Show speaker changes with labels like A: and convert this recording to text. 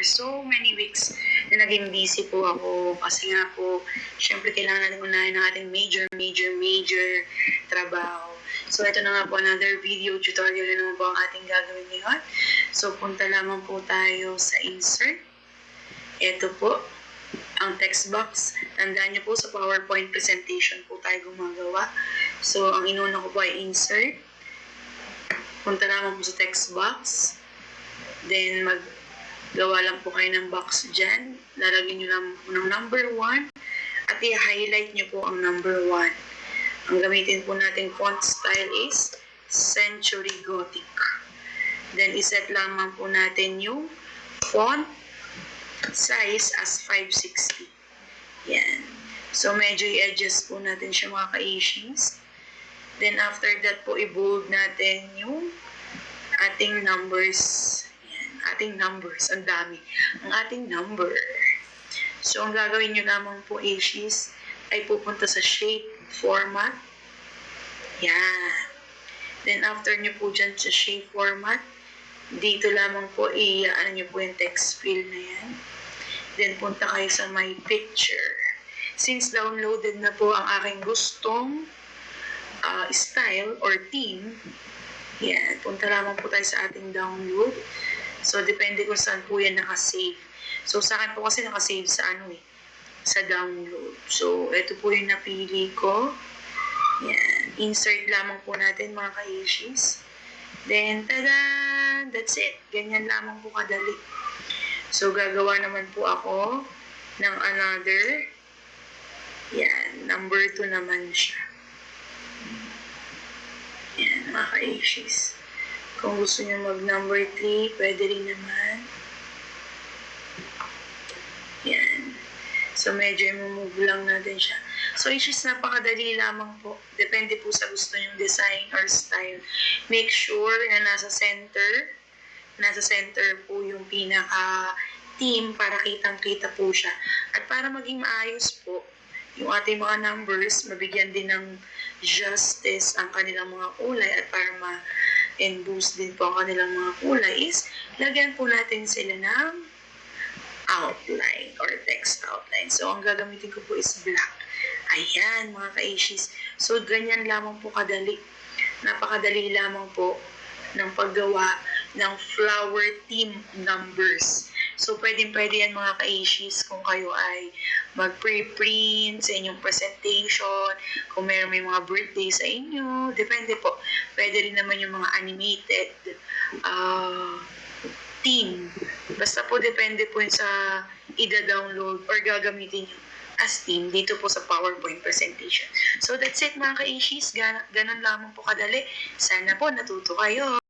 A: after so many weeks na naging busy po ako kasi nga po, syempre kailangan natin unahin ng ating major trabaho. So, ito na nga po, another video tutorial na naman po ang ating gagawin ngayon. So, punta lamang po tayo sa insert. Ito po, ang text box. Tandaan niyo po sa PowerPoint presentation po tayo gumagawa. So, ang inuna ko po ay insert. Punta naman po sa text box. Then, maggawa lang po kayo ng box dyan. Lalagyan nyo lang po ng number 1. At i-highlight nyo po ang number 1. Ang gamitin po natin font style is Century Gothic. Then, iset lamang po natin yung font size as 560. Yan. So, medyo i-adjust po natin siya mga ka-issues. Then, after that po, i-bold natin yung ating numbers. Yan. Ating numbers. Ang dami. Ang ating number. So, ang gagawin nyo lamang po, issues, ay pupunta sa shape format. Yan. Then, after nyo po dyan sa shape format, dito lamang po, ano nyo po yung text field na yan. Then, punta kayo sa my picture. Since downloaded na po ang aking gustong style or theme, yan, punta lamang po tayo sa ating download. So, depende kung saan po yan nakasave. So, sa akin po kasi nakasave sa sa download. So, ito po yung napili ko. Yan. Insert lamang po natin mga ka-issues. Then, tada! That's it. Ganyan lamang po kadali. So, gagawa naman po ako ng another. Yan. Number 2 naman siya. Yan, mga ka-issues. Kung gusto nyo mag-number 3, pwede rin naman. Yan. So, medyo i-move lang natin siya. So, issues napakadali lamang po. Depende po sa gusto nyong design or style. Make sure na nasa center po yung pinaka-theme para kitang-kita po siya. At para maging maayos po, yung ating mga numbers, mabigyan din ng justice ang kanilang mga kulay at para ma-emboost din po ang kanilang mga kulay is, lagyan po natin sila ng outline or text outline. So, ang gagamitin ko po is black. Ayan, mga ka-issues. So, ganyan lamang po kadali. Napakadali lamang po ng paggawa ng flower theme numbers. So, pwede yan mga ka-issues kung kayo ay mag-pre-print sa inyong presentation, kung may mga birthday sa inyo, depende po. Pwede rin naman yung mga animated theme. Basta po depende po sa ida-download or gagamitin nyo as theme dito po sa PowerPoint presentation. So, that's it mga ka-issues. Ganun lamang po kadali. Sana po natuto kayo.